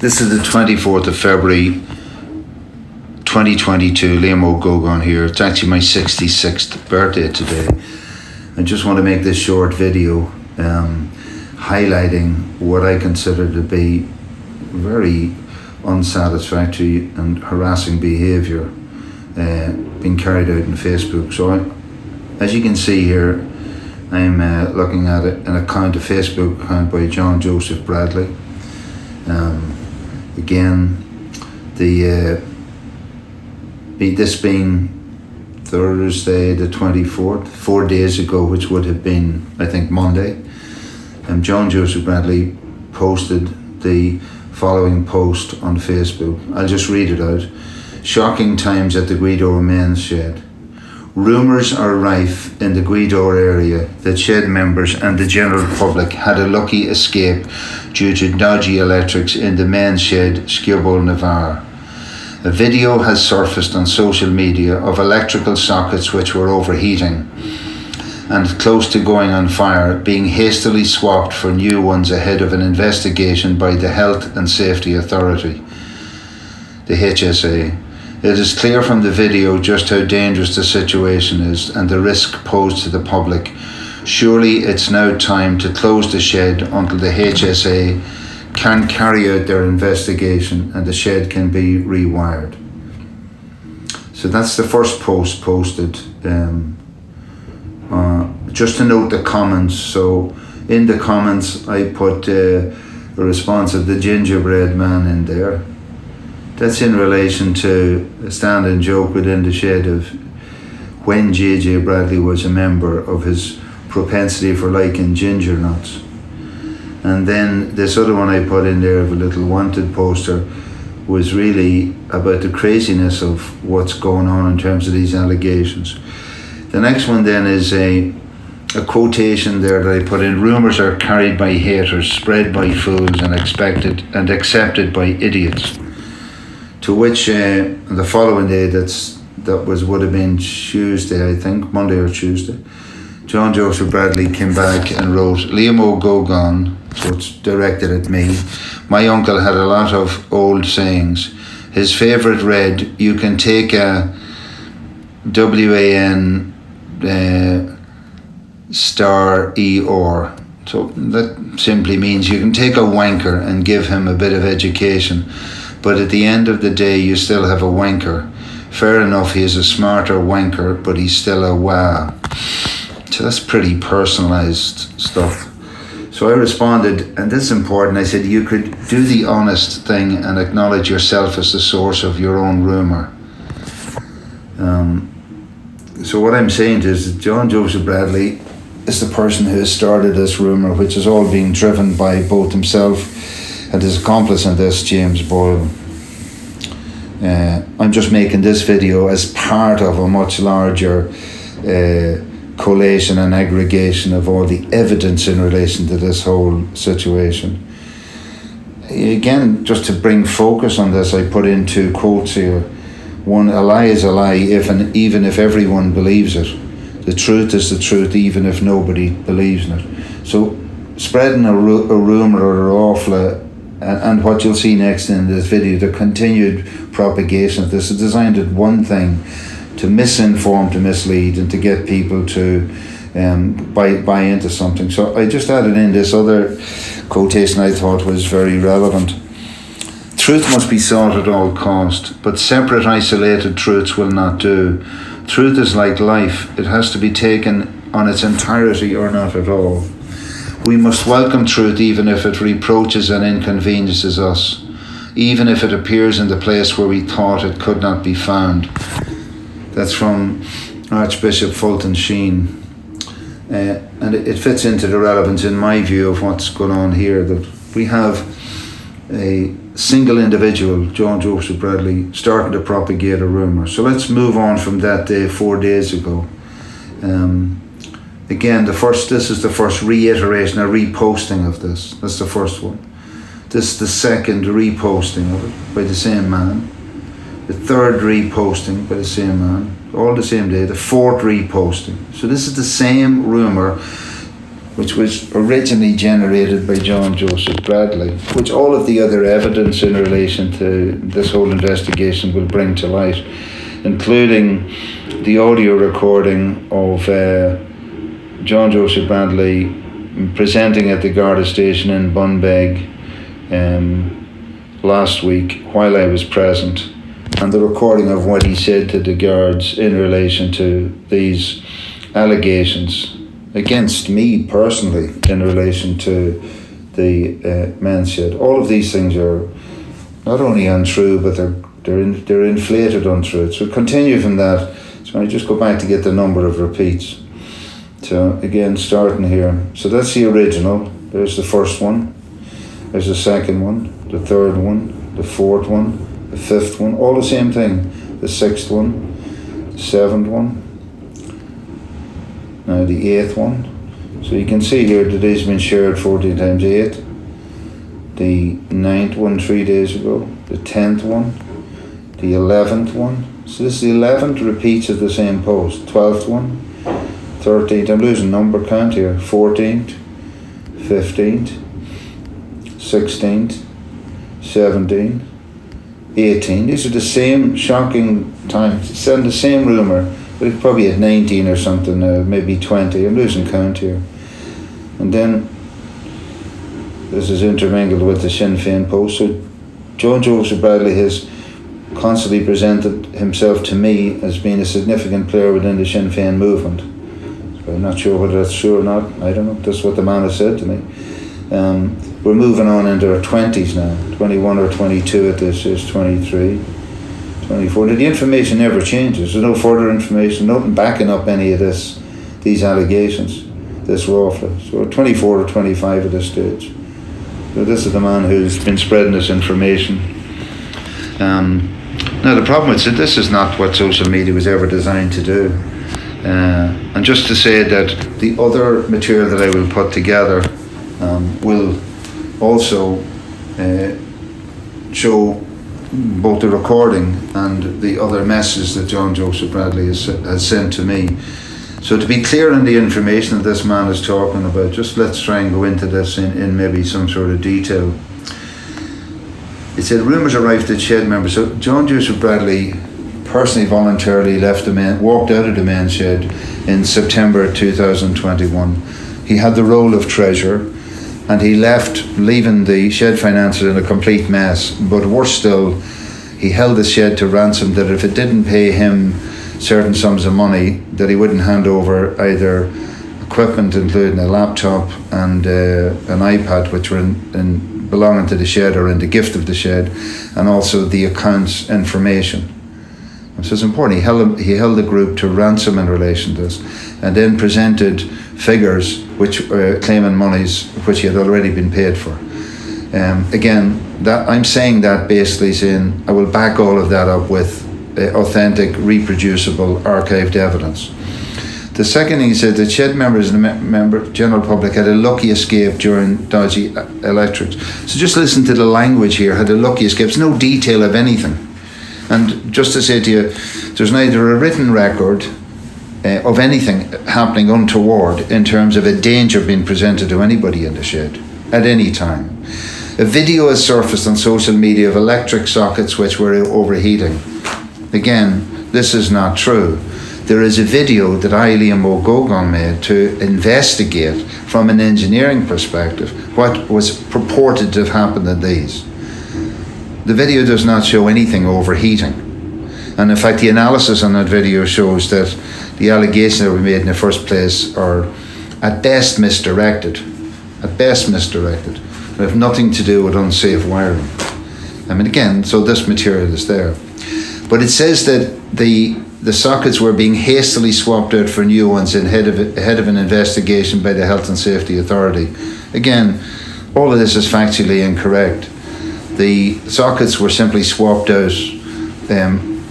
This is the 24th of February 2022. Liamog here. It's actually my 66th birthday today. I just want to make this short video highlighting what I consider to be very unsatisfactory and harassing behaviour being carried out on Facebook. So as you can see here, I'm looking at an account, a Facebook account by John Joseph Bradley. Again, this being Thursday the 24th, 4 days ago, which would have been, I think, Monday, John Joseph Bradley posted the following post on Facebook. I'll just read it out. Shocking times at the Guido men's shed. Rumours are rife in the Guido area that shed members and the general public had a lucky escape due to dodgy electrics in the men's shed, Shambles, Navarre. A video has surfaced on social media of electrical sockets which were overheating and close to going on fire being hastily swapped for new ones ahead of an investigation by the Health and Safety Authority, the HSA. It is clear from the video just how dangerous the situation is and the risk posed to the public. Surely it's now time to close the shed until the HSA can carry out their investigation and the shed can be rewired. So that's the first post posted. Just to note the comments. So in the comments I put a response of the gingerbread man in there. That's in relation to a standing joke within the shed of when JJ Bradley was a member, of his propensity for liking ginger nuts. And then this other one I put in there of a little wanted poster was really about the craziness of what's going on in terms of these allegations. The next one then is a quotation there that I put in. Rumours are carried by haters, spread by fools and accepted by idiots. To which the following day, would have been Tuesday, I think, Monday or Tuesday, John Joseph Bradley came back and wrote, Liamog go gone, so it's directed at me. My uncle had a lot of old sayings. His favourite read, you can take a WAN star ER. So that simply means you can take a wanker and give him a bit of education, but at the end of the day you still have a wanker. Fair enough, he is a smarter wanker, but he's still a wah. So that's pretty personalised stuff. So I responded, and this is important, I said you could do the honest thing and acknowledge yourself as the source of your own rumour. So what I'm saying is that John Joseph Bradley is the person who has started this rumour, which is all being driven by both himself and his accomplice in this, James Boyle. I'm just making this video as part of a much larger collation and aggregation of all the evidence in relation to this whole situation. Again, just to bring focus on this, I put in two quotes here. One, a lie is a lie even if everyone believes it. The truth is the truth even if nobody believes in it. So spreading a rumour or a awful, and what you'll see next in this video, the continued propagation of this is designed at one thing, to misinform, to mislead, and to get people to buy into something. So I just added in this other quotation I thought was very relevant. Truth must be sought at all cost, but separate, isolated truths will not do. Truth is like life. It has to be taken on its entirety or not at all. We must welcome truth even if it reproaches and inconveniences us, even if it appears in the place where we thought it could not be found. That's from Archbishop Fulton Sheen. And it fits into the relevance, in my view, of what's going on here, that we have a single individual, John Joseph Bradley, starting to propagate a rumour. So let's move on from that day 4 days ago. Again, this is the first reiteration, a reposting of this. That's the first one. This is the second reposting of it by the same man. The third reposting by the same man, all the same day. The fourth reposting. So this is the same rumour which was originally generated by John Joseph Bradley, which all of the other evidence in relation to this whole investigation will bring to light, including the audio recording of John Joseph Bradley presenting at the Garda station in Bunbeg last week while I was present, and the recording of what he said to the guards in relation to these allegations against me personally in relation to the men's shed. All of these things are not only untrue, but they're inflated untruths. So continue from that. So I just go back to get the number of repeats. So again, starting here. So that's the original. There's the first one. There's the second one, the third one, the fourth one, the fifth one, all the same thing. The sixth one, the seventh one, now the eighth one. So you can see here that it's been shared 14 times 8. The ninth one 3 days ago, the 10th one, the 11th one. So this is the 11th repeats of the same post. 12th one, 13th, I'm losing number count here, 14th, 15th, 16th, 17th, 18. These are the same shocking times. It's on the same rumour, but it's probably at 19 or something, maybe 20. I'm losing count here. And then this is intermingled with the Sinn Féin post. So John Joseph Bradley has constantly presented himself to me as being a significant player within the Sinn Féin movement. So I'm not sure whether that's true or not. I don't know. That's what the man has said to me. We're moving on into our 20s now. 21 or 22 at this is 23, 24. The information never changes. There's no further information, nothing backing up any of these allegations, this roughly. So we're 24 or 25 at this stage. So this is the man who's been spreading this information. Now the problem is that this is not what social media was ever designed to do. And just to say that the other material that I will put together will also show both the recording and the other messages that John Joseph Bradley has sent to me. So to be clear on the information that this man is talking about, just let's try and go into this in maybe some sort of detail. It said rumours arrived at shed members. So John Joseph Bradley personally voluntarily walked out of the men's shed in September 2021. He had the role of treasurer, and he left, leaving the shed finances in a complete mess. But worse still, he held the shed to ransom that if it didn't pay him certain sums of money, that he wouldn't hand over either equipment, including a laptop and an iPad, which were belonging to the shed or in the gift of the shed, and also the accounts information. And so it's important. He held the group to ransom in relation to this, and then presented figures which claiming monies which he had already been paid for. Again, that I'm saying that basically saying I will back all of that up with authentic, reproducible, archived evidence. The second thing he said, that shed members and the general public had a lucky escape during dodgy electrics. So just listen to the language here, had a lucky escape. There's no detail of anything. And just to say to you, there's neither a written record of anything happening untoward in terms of a danger being presented to anybody in the shed at any time. A video has surfaced on social media of electric sockets which were overheating. Again, this is not true. There is a video that Liamog made to investigate from an engineering perspective what was purported to have happened in these. The video does not show anything overheating. And in fact, the analysis on that video shows that the allegations that were made in the first place are at best misdirected. At best misdirected. They have nothing to do with unsafe wiring. I mean, again, so this material is there. But it says that the sockets were being hastily swapped out for new ones ahead of an investigation by the Health and Safety Authority. Again, all of this is factually incorrect. The sockets were simply swapped out,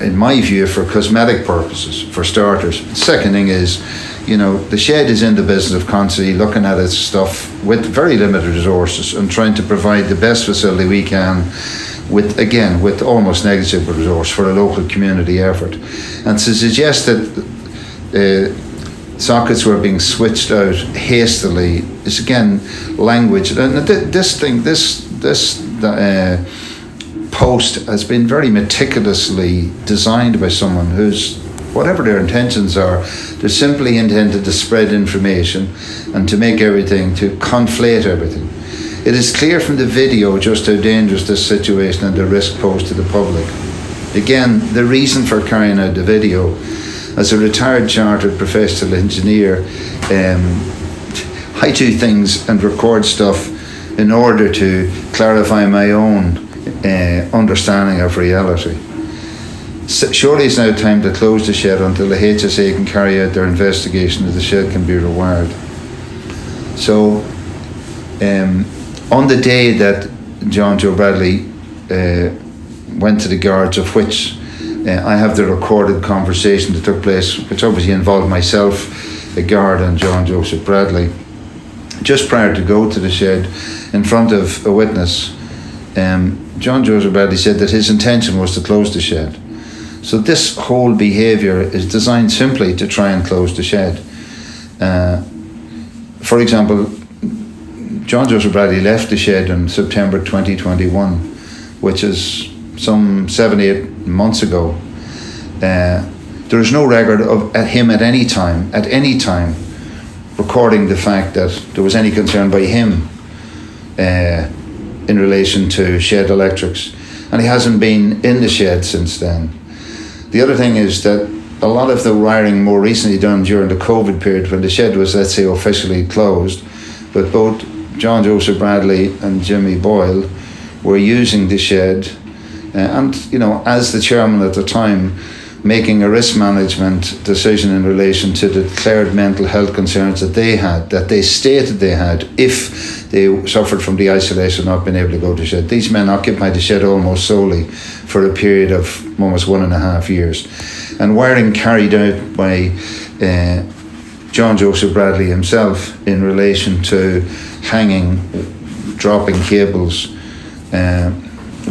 in my view, for cosmetic purposes, for starters. The second thing is, the shed is in the business of constantly looking at its stuff with very limited resources and trying to provide the best facility we can with almost negligible resource for a local community effort. And to suggest that sockets were being switched out hastily is again language. And this post has been very meticulously designed by someone who's, whatever their intentions are, they're simply intended to spread information and to make everything, to conflate everything. It is clear from the video just how dangerous this situation and the risk posed to the public. Again, the reason for carrying out the video: as a retired chartered professional engineer, I do things and record stuff in order to clarify my own understanding of reality. Surely it's now time to close the shed until the HSA can carry out their investigation and the shed can be rewired. So, on the day that John Joe Bradley went to the guards, of which I have the recorded conversation that took place, which obviously involved myself, a guard, and John Joseph Bradley, just prior to go to the shed in front of a witness, John Joseph Bradley said that his intention was to close the shed. So this whole behaviour is designed simply to try and close the shed. For example, John Joseph Bradley left the shed in September 2021, which is some 7-8 months ago. There is no record of him at any time, recording the fact that there was any concern by him in relation to shed electrics, and he hasn't been in the shed since then. The other thing is that a lot of the wiring more recently done during the COVID period, when the shed was, let's say, officially closed, but both John Joseph Bradley and Jimmy Boyle were using the shed, and, you know, as the chairman at the time, making a risk management decision in relation to the declared mental health concerns that they had, that they stated they had, if they suffered from the isolation of not being able to go to the shed. These men occupied the shed almost solely for a period of almost 1.5 years. And wiring carried out by John Joseph Bradley himself in relation to hanging, dropping cables,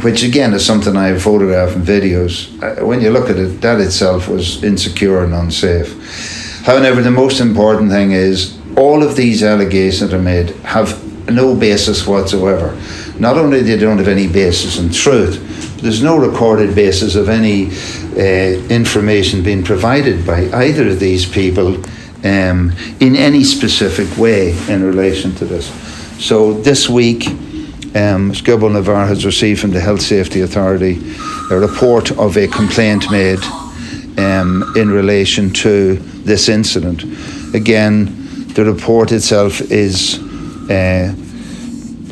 which again is something I have photographed and videos. When you look at it, that itself was insecure and unsafe. However, the most important thing is all of these allegations that are made have no basis whatsoever. Not only they don't have any basis in truth, but there's no recorded basis of any information being provided by either of these people in any specific way in relation to this. So this week, Scribble Navarre has received from the Health Safety Authority a report of a complaint made in relation to this incident. Again, the report itself is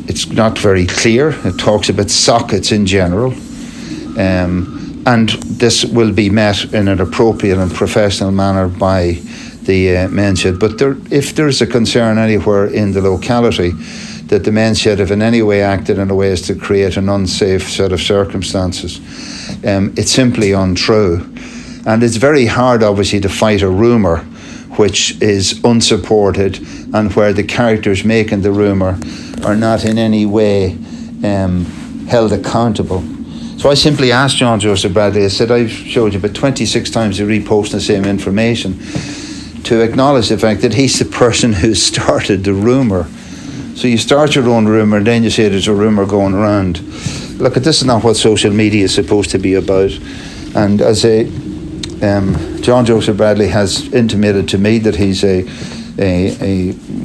it's not very clear. It talks about sockets in general, and this will be met in an appropriate and professional manner by the men's shed. But if there's a concern anywhere in the locality that the men's shed have in any way acted in a way as to create an unsafe set of circumstances, it's simply untrue. And it's very hard, obviously, to fight a rumour which is unsupported and where the characters making the rumour are not in any way held accountable. So I simply asked John Joseph Bradley, I said, I've showed you about 26 times you repost the same information, to acknowledge the fact that he's the person who started the rumour. So you start your own rumour and then you say there's a rumour going around. Look, this is not what social media is supposed to be about. And as John Joseph Bradley has intimated to me that he's a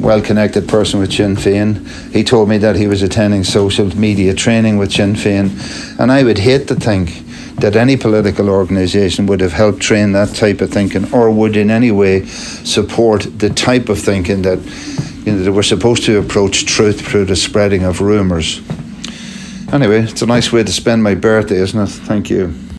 well-connected person with Sinn Féin. He told me that he was attending social media training with Sinn Féin. And I would hate to think that any political organisation would have helped train that type of thinking, or would in any way support the type of thinking that, you know, that we're supposed to approach truth through the spreading of rumours. Anyway, it's a nice way to spend my birthday, isn't it? Thank you.